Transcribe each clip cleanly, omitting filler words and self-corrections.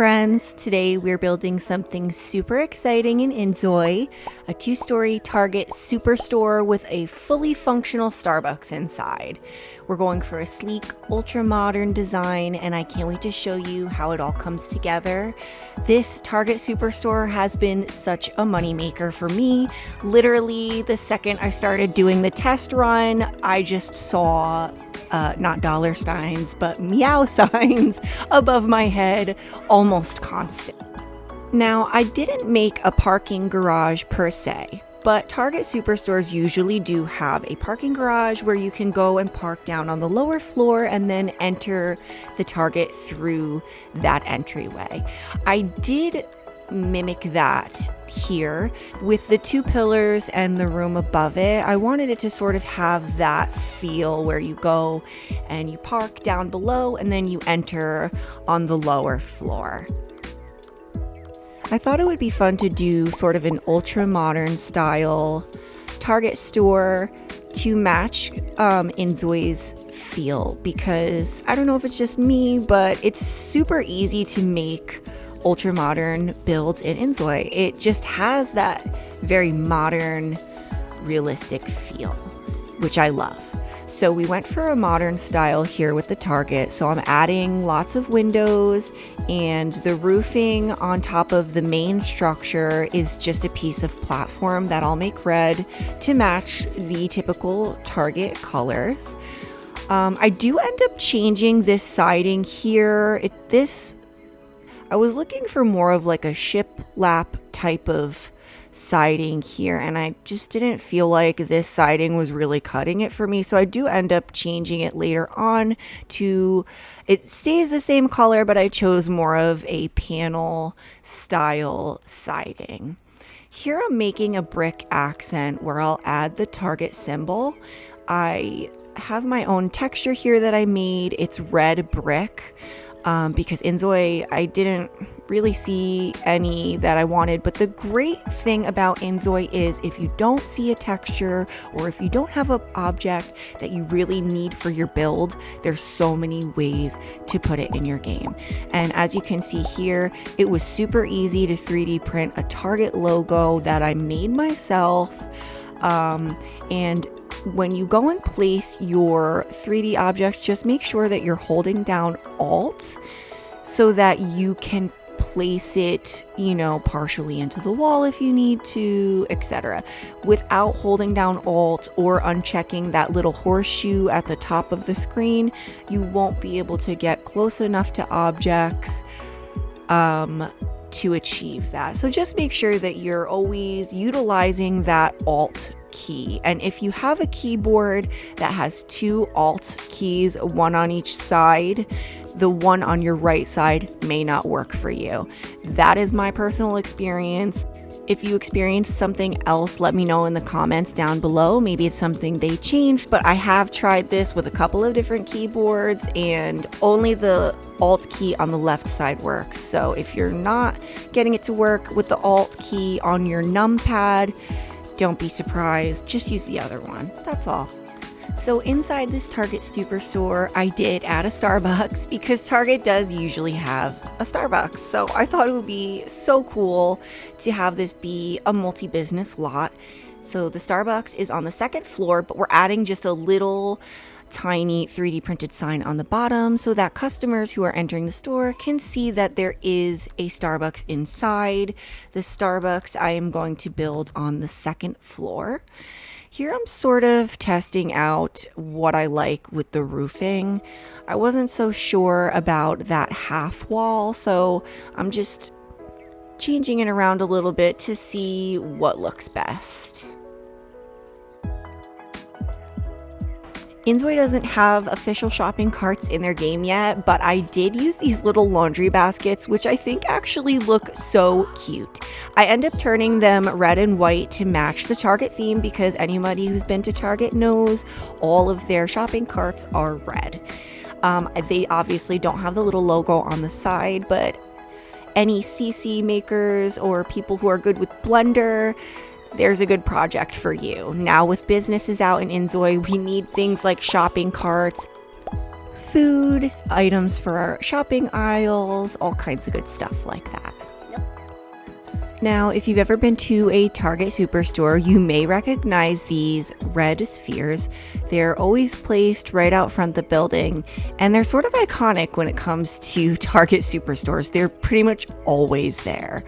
friends! Today we're building something super exciting in inZoi, a 2-story Target superstore with a fully functional Starbucks inside. We're going for a sleek, ultra-modern design, and I can't wait to show you how it all comes together. This Target superstore has been such a moneymaker for me. Literally, the second I started doing the test run, I just saw not dollar signs, but meow signs above my head almost constant. Now, I didn't make a parking garage per se, but Target superstores usually do have a parking garage where you can go and park down on the lower floor and then enter the Target through that entryway. I did mimic that here with the 2 pillars and the room above it. I wanted it to sort of have that feel where you go and you park down below and then you enter on the lower floor. I thought it would be fun to do sort of an ultra modern style Target store to match inZoi's feel, because I don't know if it's just me, but it's super easy to make ultra modern builds in inZoi. It just has that very modern, realistic feel, which I love. So we went for a modern style here with the Target. So I'm adding lots of windows, and the roofing on top of the main structure is just a piece of platform that I'll make red to match the typical Target colors. I do end up changing this siding here. I was looking for more of like a shiplap type of siding here, and I just didn't feel like this siding was really cutting it for me, so I do end up changing it later on to, it stays the same color, but I chose more of a panel style siding. Here I'm making a brick accent where I'll add the Target symbol. I have my own texture here that I made. It's red brick. Because inZoi, I didn't really see any that I wanted. But the great thing about inZoi is if you don't see a texture or if you don't have an object that you really need for your build, there's so many ways to put it in your game. And as you can see here, it was super easy to 3D print a Target logo that I made myself. And when you go and place your 3D objects, just make sure that you're holding down Alt so that you can place it, partially into the wall if you need to, etc. Without holding down Alt or unchecking that little horseshoe at the top of the screen, you won't be able to get close enough to objects to achieve that. So just make sure that you're always utilizing that Alt key. And if you have a keyboard that has 2 Alt keys, one on each side, the one on your right side may not work for you. That is my personal experience. If you experienced something else, let me know in the comments down below. Maybe it's something they changed, but I have tried this with a couple of different keyboards and only the Alt key on the left side works. So if you're not getting it to work with the Alt key on your numpad, don't be surprised, just use the other one. That's all. So inside this Target superstore, I did add a Starbucks because Target does usually have a Starbucks. So I thought it would be so cool to have this be a multi-business lot. So the Starbucks is on the 2nd floor, but we're adding just a little tiny 3D printed sign on the bottom so that customers who are entering the store can see that there is a Starbucks inside. The Starbucks I am going to build on the 2nd floor. Here I'm sort of testing out what I like with the roofing. I wasn't so sure about that half wall, so I'm just changing it around a little bit to see what looks best. inZoi doesn't have official shopping carts in their game yet, but I did use these little laundry baskets, which I think actually look so cute. I end up turning them red and white to match the Target theme because anybody who's been to Target knows all of their shopping carts are red. They obviously don't have the little logo on the side, but any CC makers or people who are good with Blender, there's a good project for you. Now with businesses out in inZoi, we need things like shopping carts food, items for our shopping aisles, all kinds of good stuff like that. Now, if you've ever been to a Target superstore, you may recognize these red spheres. They're always placed right out front of the building, and they're sort of iconic when it comes to Target superstores. They're pretty much always there.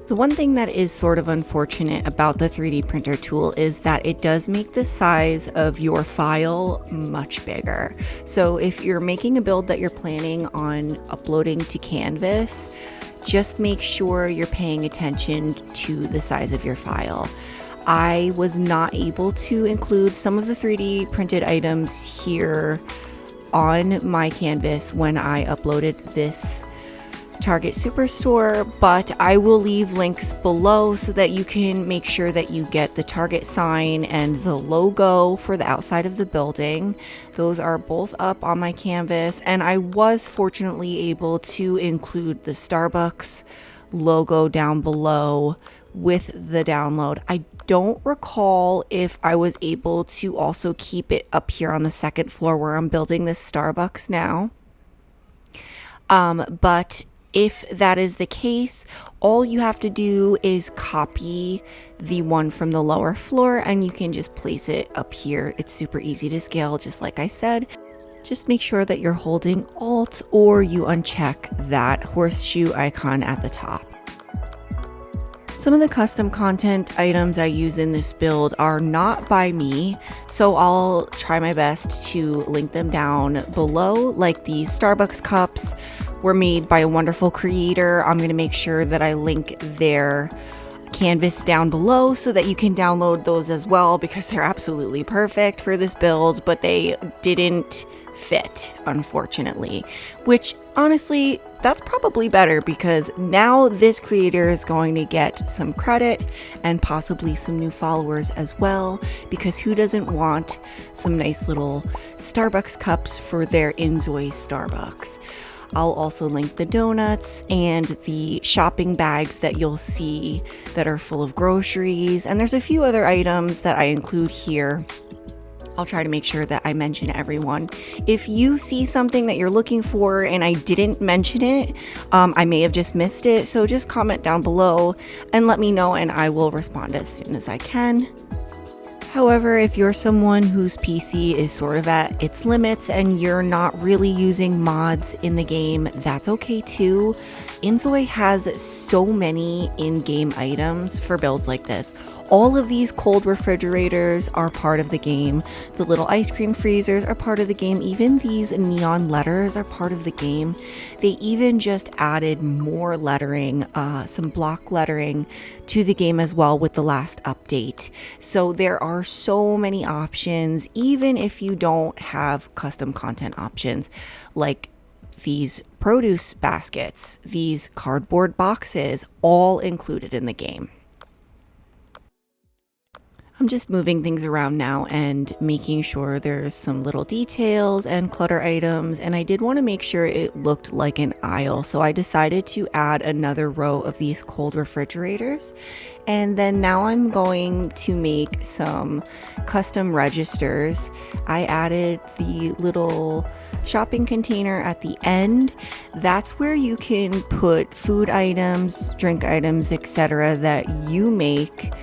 The one thing that is sort of unfortunate about the 3D printer tool is that it does make the size of your file much bigger. So if you're making a build that you're planning on uploading to Canvas, just make sure you're paying attention to the size of your file. I was not able to include some of the 3D printed items here on my Canvas when I uploaded this Target Superstore, but I will leave links below so that you can make sure that you get the Target sign and the logo for the outside of the building. Those are both up on my Canvas, and I was fortunately able to include the Starbucks logo down below with the download. I don't recall if I was able to also keep it up here on the second floor where I'm building this Starbucks now. But if that is the case, all you have to do is copy the one from the lower floor and you can just place it up here. It's super easy to scale, just like I said. Just make sure that you're holding Alt or you uncheck that horseshoe icon at the top. Some of the custom content items I use in this build are not by me, so I'll try my best to link them down below. Like these Starbucks cups were made by a wonderful creator. I'm going to make sure that I link their Canvas down below so that you can download those as well, because they're absolutely perfect for this build, but they didn't fit, unfortunately, which honestly, that's probably better, because now this creator is going to get some credit and possibly some new followers as well, because who doesn't want some nice little Starbucks cups for their inZoi Starbucks? I'll also link the donuts and the shopping bags that you'll see that are full of groceries, and there's a few other items that I include here. I'll try to make sure that I mention everyone. If you see something that you're looking for and I didn't mention it, I may have just missed it, so just comment down below and let me know and I will respond as soon as I can. However, if you're someone whose PC is sort of at its limits and you're not really using mods in the game, that's okay too. inZoi has so many in-game items for builds like this. All of these cold refrigerators are part of the game. The little ice cream freezers are part of the game. Even these neon letters are part of the game. They even just added more lettering, some block lettering to the game as well with the last update. So there are so many options, even if you don't have custom content options, like these produce baskets, these cardboard boxes, all included in the game. I'm just moving things around now and making sure there's some little details and clutter items, and I did want to make sure it looked like an aisle, so I decided to add another row of these cold refrigerators. And then now I'm going to make some custom registers. I added the little shopping container at the end. That's where you can put food items, drink items, etc. that you make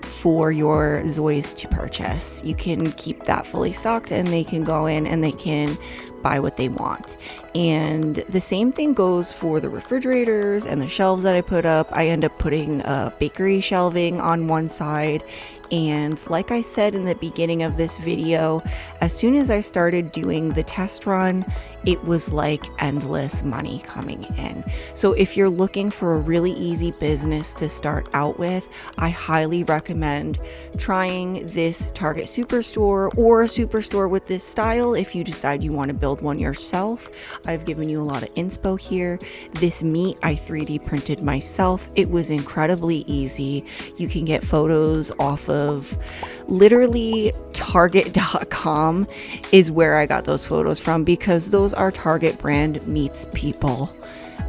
for your Zois to purchase. You can keep that fully stocked and they can go in and they can buy what they want. And the same thing goes for the refrigerators and the shelves that I put up. I end up putting bakery shelving on one side, and like I said in the beginning of this video, as soon as I started doing the test run, it was like endless money coming in. So if you're looking for a really easy business to start out with, I highly recommend trying this Target Superstore or a Superstore with this style if you decide you want to build one yourself. I've given you a lot of inspo here. This meat I 3D printed myself. It was incredibly easy. You can get photos off of literally Target.com is where I got those photos from, because those are Target brand meats, people.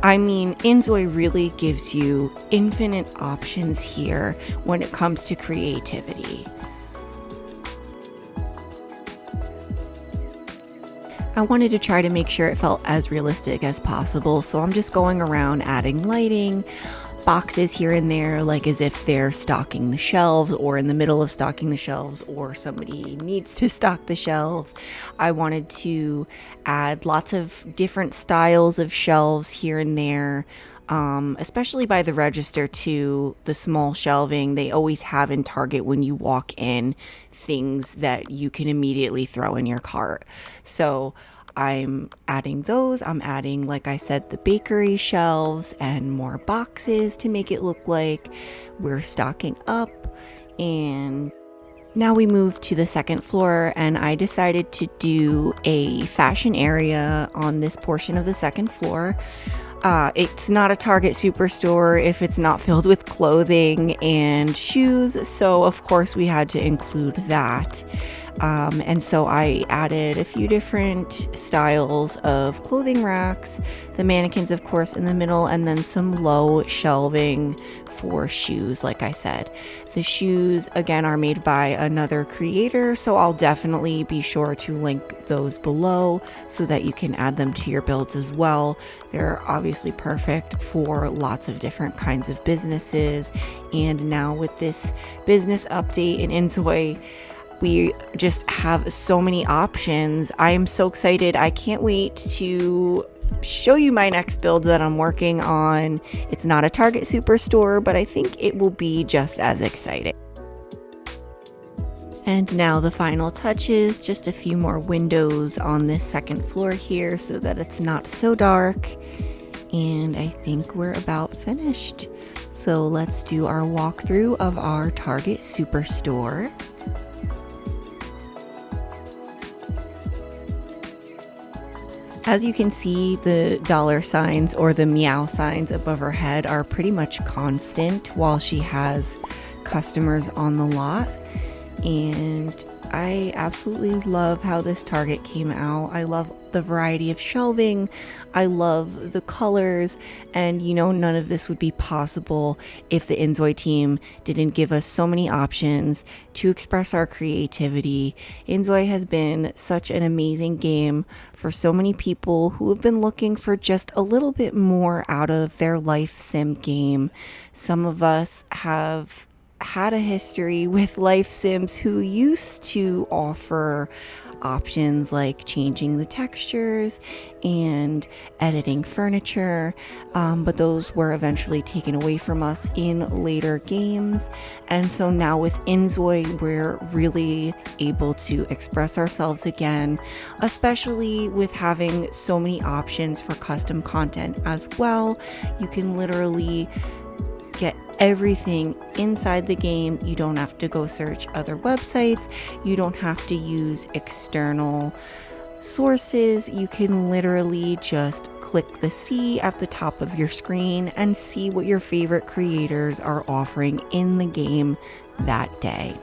I mean, inZoi really gives you infinite options here when it comes to creativity. I wanted to try to make sure it felt as realistic as possible, so I'm just going around adding lighting, boxes here and there, like as if they're stocking the shelves or in the middle of stocking the shelves or somebody needs to stock the shelves. I wanted to add lots of different styles of shelves here and there, especially by the register too. The small shelving they always have in Target when you walk in, things that you can immediately throw in your cart. So I'm adding those. I'm adding, like I said, the bakery shelves and more boxes to make it look like we're stocking up. And now we move to the second floor, and I decided to do a fashion area on this portion of the second floor. It's not a Target superstore if it's not filled with clothing and shoes, so of course we had to include that. And so I added a few different styles of clothing racks, the mannequins of course in the middle, and then some low shelving for shoes. Like I said, the shoes again are made by another creator, so I'll definitely be sure to link those below so that you can add them to your builds as well. They're obviously perfect for lots of different kinds of businesses. And now with this business update in inZoi, we just have so many options. I am so excited. I can't wait to show you my next build that I'm working on. It's not a Target superstore, but I think it will be just as exciting. And now the final touches, just a few more windows on this second floor here so that it's not so dark. And I think we're about finished. So let's do our walkthrough of our Target superstore. As you can see, the dollar signs or the meow signs above her head are pretty much constant while she has customers on the lot. And I absolutely love how this Target came out. I love the variety of shelving. I love the colors. And you know, none of this would be possible if the inZoi team didn't give us so many options to express our creativity. inZoi has been such an amazing game for so many people who have been looking for just a little bit more out of their life sim game. Some of us have had a history with life sims who used to offer options like changing the textures and editing furniture, but those were eventually taken away from us in later games. And so now with inZoi, we're really able to express ourselves again, especially with having so many options for custom content as well. You can literally get everything inside the game. You don't have to go search other websites. You don't have to use external sources. You can literally just click the C at the top of your screen and see what your favorite creators are offering in the game that day.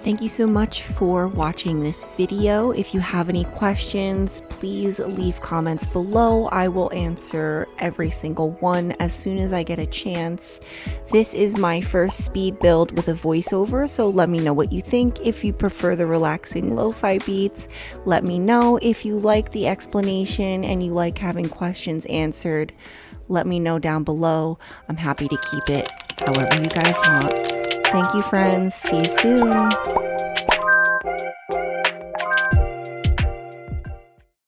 Thank you so much for watching this video. If you have any questions, please leave comments below. I will answer every single one as soon as I get a chance. This is my first speed build with a voiceover, so let me know what you think. If you prefer the relaxing lo-fi beats, let me know. If you like the explanation and you like having questions answered, let me know down below. I'm happy to keep it however you guys want. Thank you, friends. See you soon.